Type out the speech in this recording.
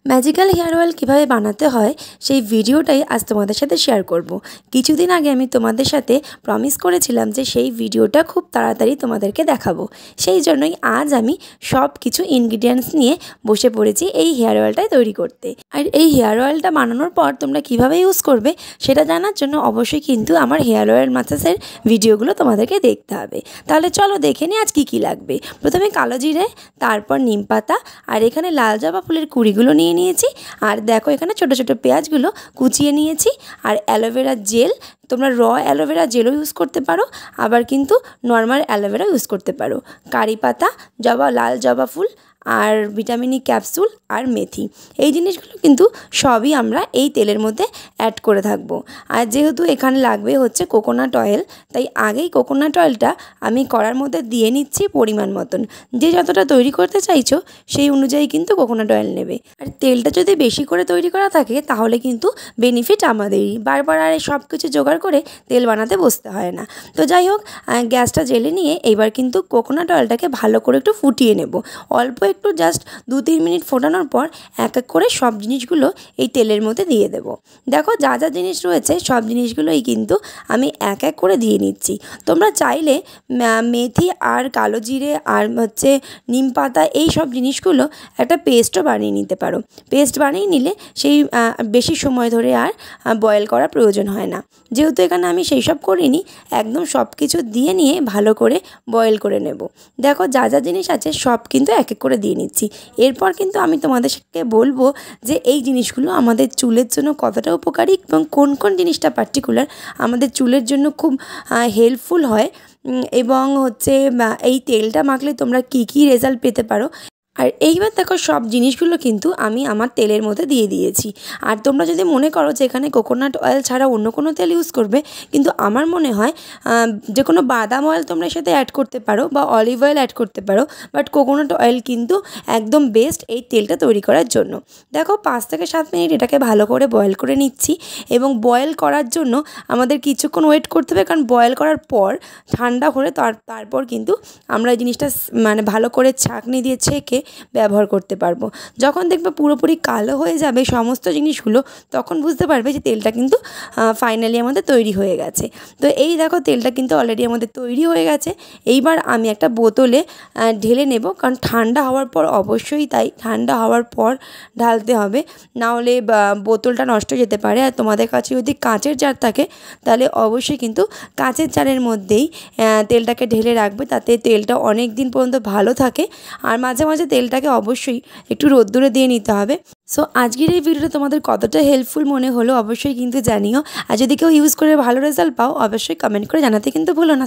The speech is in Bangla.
ম্যাজিক্যাল হেয়ার অয়েল কীভাবে বানাতে হয় সেই ভিডিওটাই আজ তোমাদের সাথে শেয়ার করব। কিছুদিন আগে আমি তোমাদের সাথে প্রমিস করেছিলাম যে সেই ভিডিওটা খুব তাড়াতাড়ি তোমাদেরকে দেখাবো। সেই জন্যই আজ আমি সব কিছু ইনগ্রিডিয়েন্টস নিয়ে বসে পড়েছি এই হেয়ার অয়েলটাই তৈরি করতে। আর এই হেয়ার অয়েলটা বানানোর পর তোমরা কীভাবে ইউজ করবে সেটা জানার জন্য অবশ্যই কিন্তু আমার হেয়ার অয়েল মাসাজের ভিডিওগুলো তোমাদেরকে দেখতে হবে। তাহলে চলো দেখে নিই আজ কী লাগবে। প্রথমে কালো জিরে, তারপর নিম পাতা, আর এখানে লাল জবা ফুলের কুড়িগুলো নিয়েছি। আর দেখো এখানে ছোট ছোট পেঁয়াজগুলো কুচিয়ে নিয়েছি। আর অ্যালোভেরা জেল, তোমরা অ্যালোভেরা জেলও ইউজ করতে পারো, আবার কিন্তু নর্মাল অ্যালোভেরা ইউজ করতে পারো। কারি পাতা, লাল জবা ফুল, আর ভিটামিন ই ক্যাপসুল, আর মেথি। এই জিনিসগুলো কিন্তু সবই আমরা এই তেলের মধ্যে অ্যাড করে থাকবো। আর যেহেতু এখানে লাগবে হচ্ছে কোকোনাট অয়েল, তাই আগেই কোকোনাট অয়েলটা আমি কড়ার মধ্যে দিয়ে নিচ্ছি পরিমাণ মতন। যে যতটা তৈরি করতে চাইছো সেই অনুযায়ী কিন্তু কোকোনাট অয়েল নেবে। আর তেলটা যদি বেশি করে তৈরি করা থাকে তাহলে কিন্তু বেনিফিট আমাদেরই, বারবার আর সব কিছু জোগাড় করে তেল বানাতে বসতে হয় না। তো যাই হোক, গ্যাসটা জ্বেলে নিয়ে এবার কিন্তু কোকোনাট অয়েলটাকে ভালো করে একটু ফুটিয়ে নেব। অল্প একটু জাস্ট 2-3 মিনিট ফোটানোর পর এক এক করে সব জিনিসগুলো এই তেলের মধ্যে দিয়ে দেব। দেখো যা যা জিনিস রয়েছে সব জিনিসগুলোই কিন্তু আমি এক এক করে দিয়ে নিচ্ছি। তোমরা চাইলে মেথি আর কালো জিরে আর হচ্ছে নিম পাতা এই সব জিনিসগুলো একটা পেস্টও বানিয়ে নিতে পারো। পেস্ট বানিয়ে নিলে সেই বেশি সময় ধরে আর বয়েল করার প্রয়োজন হয় না। যেহেতু এখানে আমি সেই সব করিনি, একদম সব কিছু দিয়ে নিয়ে ভালো করে বয়েল করে নেব। দেখো যা যা জিনিস আছে সব কিন্তু এক এক করে দিয়ে নিচ্ছি। এরপর কিন্তু আমি তোমাদেরকে বলবো যে এই জিনিসগুলো আমাদের চুলের জন্য কতটা উপকারী এবং কোন কোন জিনিসটা পার্টিকুলার আমাদের চুলের জন্য খুব হেল্পফুল হয়, এবং হচ্ছে এই তেলটা মাখলে তোমরা কী রেজাল্ট পেতে পারো। আর এইবার দেখো সব জিনিসগুলো কিন্তু আমি আমার তেলের মধ্যে দিয়ে দিয়েছি। আর তোমরা যদি মনে করো যে এখানে কোকোনাট অয়েল ছাড়া অন্য কোনো তেল ইউজ করবে, কিন্তু আমার মনে হয় যে কোনো বাদাম অয়েল তোমরা সাথে অ্যাড করতে পারো বা অলিভ অয়েল অ্যাড করতে পারো, বাট কোকোনাট অয়েল কিন্তু একদম বেস্ট এই তেলটা তৈরি করার জন্য। দেখো 5 থেকে 7 মিনিট এটাকে ভালো করে বয়েল করে নিচ্ছি, এবং বয়েল করার জন্য আমাদের কিছুক্ষণ ওয়েট করতে হবে, কারণ বয়েল করার পর ঠান্ডা করে তারপর কিন্তু আমরা এই জিনিসটা মানে ভালো করে ছাঁকনি দিয়ে ছেঁকে ব্যবহার করতে পারবো। যখন দেখবে পুরোপুরি কালো হয়ে যাবে সমস্ত জিনিসগুলো, তখন বুঝতে পারবে যে তেলটা কিন্তু ফাইনালি আমাদের তৈরি হয়ে গেছে। তো এই দেখো তেলটা কিন্তু অলরেডি আমাদের তৈরি হয়ে গেছে। এইবার আমি একটা বোতলে ঢেলে নেব, কারণ ঠান্ডা হওয়ার পর অবশ্যই তাই ঠান্ডা হওয়ার পর ঢালতে হবে, নাহলে বোতলটা নষ্ট হয়ে যেতে পারে। আর তোমাদের কাছে যদি কাঁচের জার থাকে তাহলে অবশ্যই কিন্তু কাঁচের জারের মধ্যেই তেলটাকে ঢেলে রাখবে, তাতে তেলটা অনেক দিন পর্যন্ত ভালো থাকে। আর মাঝে মাঝে তেলটাকে অবশ্যই একটু রোদ্দুরে দিয়ে নিতে হবে। সো আজকের এই ভিডিওটা তোমাদের কতটা হেল্পফুল মনে হলো অবশ্যই কিন্তু জানিও। আর যদি কেউ ইউজ করে ভালো রেজাল্ট পাও অবশ্যই কমেন্ট করে জানাতে কিন্তু ভুলো না।